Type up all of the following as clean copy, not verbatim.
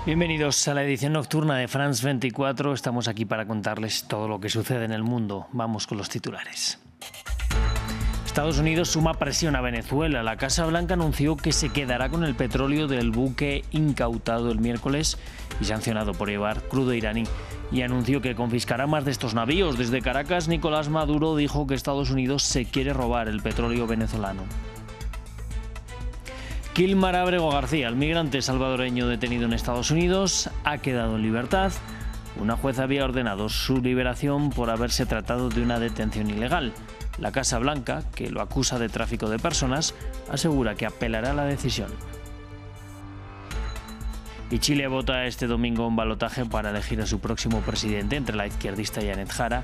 Bienvenidos a la edición nocturna de France 24. Estamos aquí para contarles todo lo que sucede en el mundo. Vamos con los titulares. Estados Unidos suma presión a Venezuela. La Casa Blanca anunció que se quedará con el petróleo del buque incautado el miércoles y sancionado por llevar crudo iraní, y anunció que confiscará más de estos navíos. Desde Caracas, Nicolás Maduro dijo que Estados Unidos se quiere robar el petróleo venezolano. Kilmar Ábrego García, el migrante salvadoreño detenido en Estados Unidos, ha quedado en libertad. Una juez había ordenado su liberación por haberse tratado de una detención ilegal. La Casa Blanca, que lo acusa de tráfico de personas, asegura que apelará la decisión. Y Chile vota este domingo un balotaje para elegir a su próximo presidente entre la izquierdista Janet Jara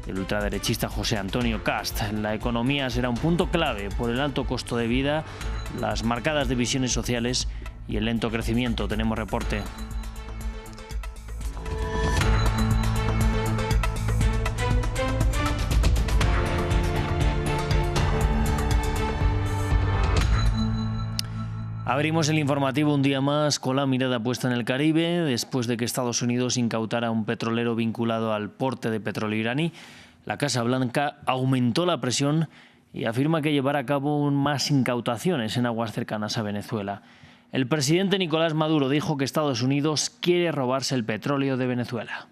y el ultraderechista José Antonio Kast. La economía será un punto clave por el alto costo de vida, las marcadas divisiones sociales y el lento crecimiento. Tenemos reporte. Abrimos el informativo un día más con la mirada puesta en el Caribe, después de que Estados Unidos incautara un petrolero vinculado al porte de petróleo iraní. La Casa Blanca aumentó la presión y afirma que llevará a cabo más incautaciones en aguas cercanas a Venezuela. El presidente Nicolás Maduro dijo que Estados Unidos quiere robarse el petróleo de Venezuela.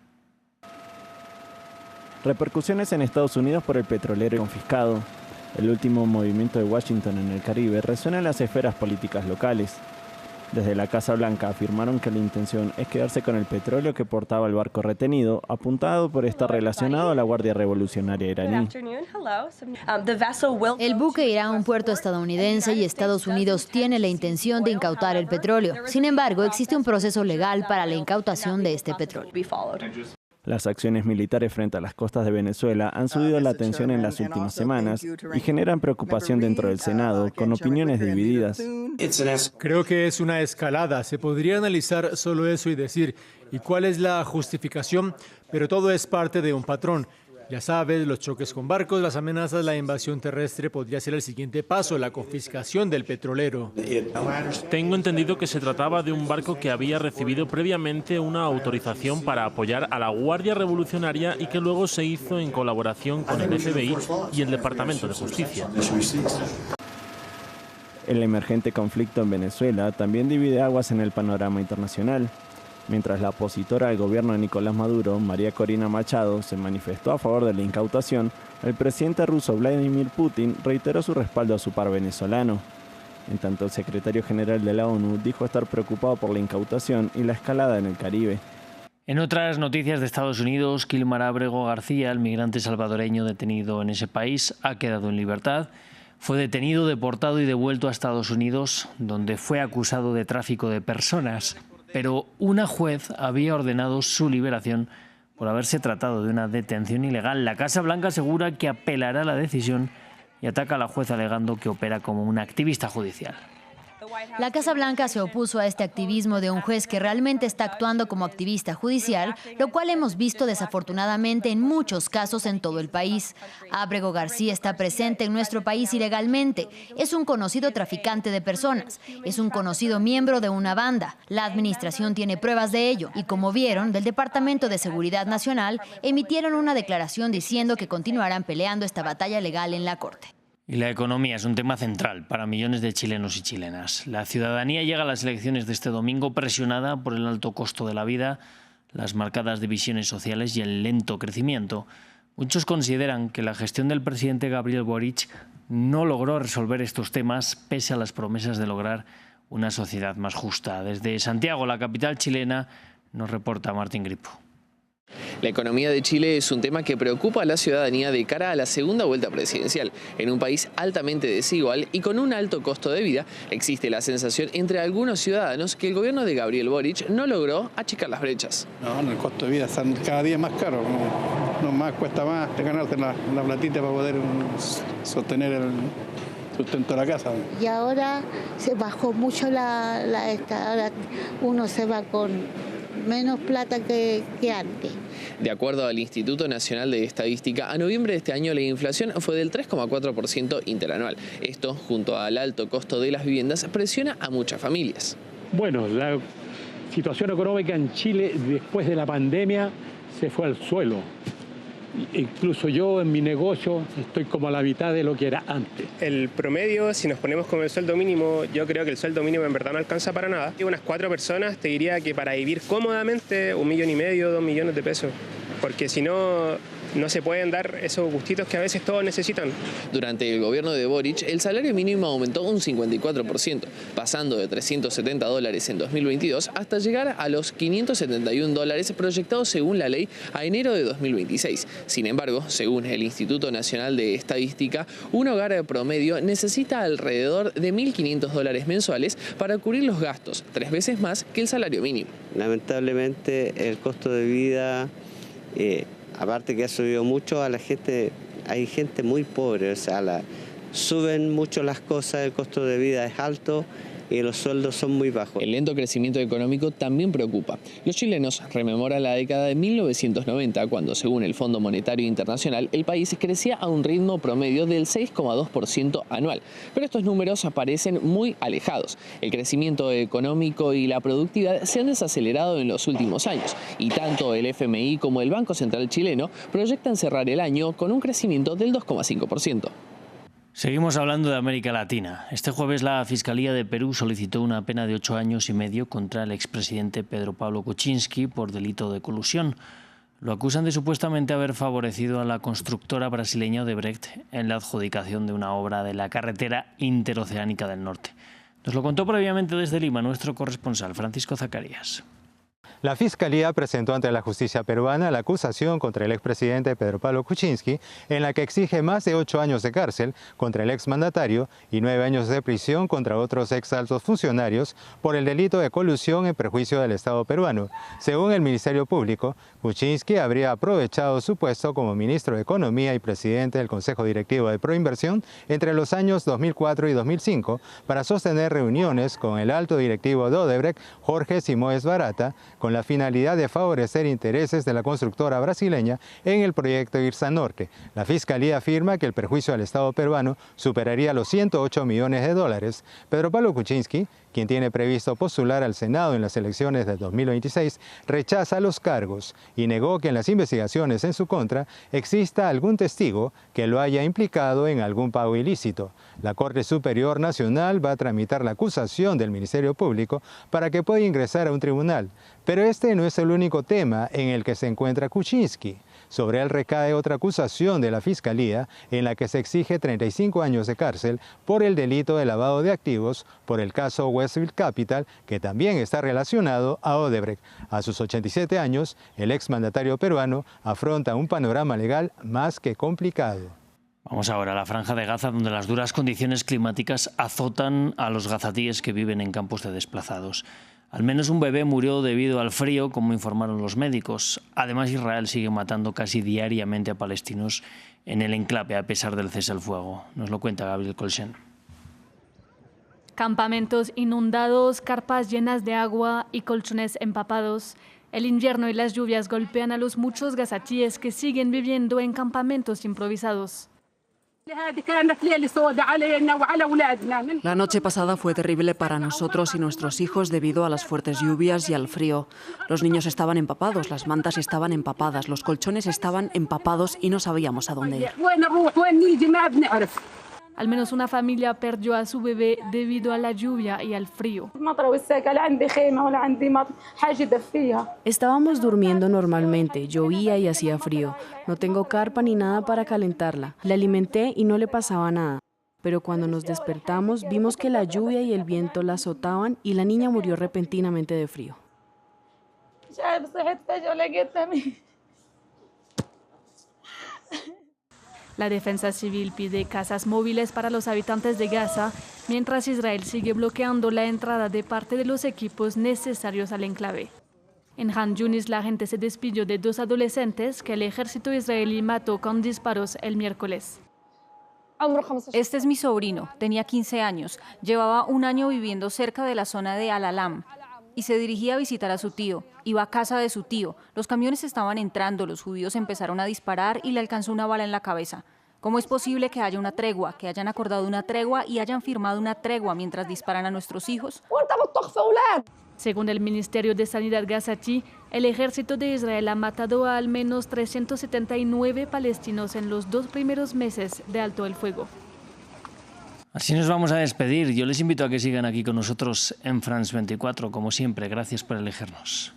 Repercusiones en Estados Unidos por el petrolero confiscado. El último movimiento de Washington en el Caribe resuena en las esferas políticas locales. Desde la Casa Blanca afirmaron que la intención es quedarse con el petróleo que portaba el barco retenido, apuntado por estar relacionado a la Guardia Revolucionaria iraní. El buque irá a un puerto estadounidense y Estados Unidos tiene la intención de incautar el petróleo. Sin embargo, existe un proceso legal para la incautación de este petróleo. Las acciones militares frente a las costas de Venezuela han subido la tensión en las últimas semanas y generan preocupación dentro del Senado, con opiniones divididas. Creo que es una escalada. Se podría analizar solo eso y decir, ¿y cuál es la justificación? Pero todo es parte de un patrón. Ya sabes, los choques con barcos, las amenazas, la invasión terrestre podría ser el siguiente paso, la confiscación del petrolero. Tengo entendido que se trataba de un barco que había recibido previamente una autorización para apoyar a la Guardia Revolucionaria y que luego se hizo en colaboración con el FBI y el Departamento de Justicia. El emergente conflicto en Venezuela también divide aguas en el panorama internacional. Mientras la opositora al gobierno de Nicolás Maduro, María Corina Machado, se manifestó a favor de la incautación, el presidente ruso Vladimir Putin reiteró su respaldo a su par venezolano. En tanto, el secretario general de la ONU dijo estar preocupado por la incautación y la escalada en el Caribe. En otras noticias de Estados Unidos, Kilmar Ábrego García, el migrante salvadoreño detenido en ese país, ha quedado en libertad. Fue detenido, deportado y devuelto a Estados Unidos, donde fue acusado de tráfico de personas. Pero una juez había ordenado su liberación por haberse tratado de una detención ilegal. La Casa Blanca asegura que apelará la decisión y ataca a la juez alegando que opera como una activista judicial. La Casa Blanca se opuso a este activismo de un juez que realmente está actuando como activista judicial, lo cual hemos visto desafortunadamente en muchos casos en todo el país. Ábrego García está presente en nuestro país ilegalmente. Es un conocido traficante de personas. Es un conocido miembro de una banda. La administración tiene pruebas de ello. Y como vieron, del Departamento de Seguridad Nacional emitieron una declaración diciendo que continuarán peleando esta batalla legal en la Corte. Y la economía es un tema central para millones de chilenos y chilenas. La ciudadanía llega a las elecciones de este domingo presionada por el alto costo de la vida, las marcadas divisiones sociales y el lento crecimiento. Muchos consideran que la gestión del presidente Gabriel Boric no logró resolver estos temas pese a las promesas de lograr una sociedad más justa. Desde Santiago, la capital chilena, nos reporta Martín Gripo. La economía de Chile es un tema que preocupa a la ciudadanía de cara a la segunda vuelta presidencial. En un país altamente desigual y con un alto costo de vida, existe la sensación entre algunos ciudadanos que el gobierno de Gabriel Boric no logró achicar las brechas. No, el costo de vida está cada día más caro. No más, cuesta más ganarte la platita para poder sostener el sustento de la casa. Y ahora se bajó mucho ahora uno se va con menos plata que antes. De acuerdo al Instituto Nacional de Estadística, a noviembre de este año la inflación fue del 3,4% interanual. Esto, junto al alto costo de las viviendas, presiona a muchas familias. Bueno, situación económica en Chile después de la pandemia se fue al suelo. Incluso yo en mi negocio estoy como a la mitad de lo que era antes. El promedio, si nos ponemos con el sueldo mínimo, yo creo que el sueldo mínimo en verdad no alcanza para nada. Y unas 4 personas te diría que para vivir cómodamente 1,5 millones, 2 millones de pesos. Porque si no, no se pueden dar esos gustitos que a veces todos necesitan. Durante el gobierno de Boric, el salario mínimo aumentó un 54%, pasando de $370 en 2022 hasta llegar a los $571 proyectados según la ley a enero de 2026. Sin embargo, según el Instituto Nacional de Estadística, un hogar promedio necesita alrededor de $1.500 mensuales para cubrir los gastos, 3 veces más que el salario mínimo. Lamentablemente el costo de vida, aparte que ha subido mucho, hay gente muy pobre, o sea, suben mucho las cosas, el costo de vida es alto y los sueldos son muy bajos. El lento crecimiento económico también preocupa. Los chilenos rememoran la década de 1990, cuando, según el Fondo Monetario Internacional, el país crecía a un ritmo promedio del 6,2% anual. Pero estos números parecen muy alejados. El crecimiento económico y la productividad se han desacelerado en los últimos años, y tanto el FMI como el Banco Central chileno proyectan cerrar el año con un crecimiento del 2,5%. Seguimos hablando de América Latina. Este jueves la Fiscalía de Perú solicitó una pena de 8 años y medio contra el expresidente Pedro Pablo Kuczynski por delito de colusión. Lo acusan de supuestamente haber favorecido a la constructora brasileña Odebrecht en la adjudicación de una obra de la carretera interoceánica del norte. Nos lo contó previamente desde Lima nuestro corresponsal Francisco Zacarías. La Fiscalía presentó ante la justicia peruana la acusación contra el expresidente Pedro Pablo Kuczynski, en la que exige más de 8 años de cárcel contra el exmandatario y 9 años de prisión contra otros exaltos funcionarios por el delito de colusión en perjuicio del Estado peruano. Según el Ministerio Público, Kuczynski habría aprovechado su puesto como ministro de Economía y presidente del Consejo Directivo de Proinversión entre los años 2004 y 2005 para sostener reuniones con el alto directivo de Odebrecht, Jorge Simões Barata, con la finalidad de favorecer intereses de la constructora brasileña en el proyecto Irsa Norte. La Fiscalía afirma que el perjuicio al Estado peruano superaría los $108 millones. Pedro Pablo Kuczynski, quien tiene previsto postular al Senado en las elecciones de 2026, rechaza los cargos y negó que en las investigaciones en su contra exista algún testigo que lo haya implicado en algún pago ilícito. La Corte Superior Nacional va a tramitar la acusación del Ministerio Público para que pueda ingresar a un tribunal. Pero este no es el único tema en el que se encuentra Kuczynski. Sobre él recae otra acusación de la Fiscalía en la que se exige 35 años de cárcel por el delito de lavado de activos por el caso Westfield Capital, que también está relacionado a Odebrecht. A sus 87 años, el exmandatario peruano afronta un panorama legal más que complicado. Vamos ahora a la Franja de Gaza, donde las duras condiciones climáticas azotan a los gazatíes que viven en campos de desplazados. Al menos un bebé murió debido al frío, como informaron los médicos. Además, Israel sigue matando casi diariamente a palestinos en el enclave a pesar del cese al fuego. Nos lo cuenta Gabriel Colchen. Campamentos inundados, carpas llenas de agua y colchones empapados. El invierno y las lluvias golpean a los muchos gazatíes que siguen viviendo en campamentos improvisados. La noche pasada fue terrible para nosotros y nuestros hijos debido a las fuertes lluvias y al frío. Los niños estaban empapados, las mantas estaban empapadas, los colchones estaban empapados y no sabíamos a dónde ir. Al menos una familia perdió a su bebé debido a la lluvia y al frío. Estábamos durmiendo normalmente, llovía y hacía frío. No tengo carpa ni nada para calentarla. La alimenté y no le pasaba nada. Pero cuando nos despertamos vimos que la lluvia y el viento la azotaban y la niña murió repentinamente de frío. La Defensa Civil pide casas móviles para los habitantes de Gaza, mientras Israel sigue bloqueando la entrada de parte de los equipos necesarios al enclave. En Han Yunis, la gente se despidió de 2 adolescentes que el ejército israelí mató con disparos el miércoles. Este es mi sobrino, tenía 15 años, llevaba un año viviendo cerca de la zona de Al-Alam y se dirigía a visitar a su tío. Iba a casa de su tío. Los camiones estaban entrando, los judíos empezaron a disparar y le alcanzó una bala en la cabeza. ¿Cómo es posible que haya una tregua, que hayan acordado una tregua y hayan firmado una tregua mientras disparan a nuestros hijos? Según el Ministerio de Sanidad gazatí, el ejército de Israel ha matado a al menos 379 palestinos en los 2 primeros meses de alto el fuego. Así nos vamos a despedir. Yo les invito a que sigan aquí con nosotros en France 24. Como siempre, gracias por elegirnos.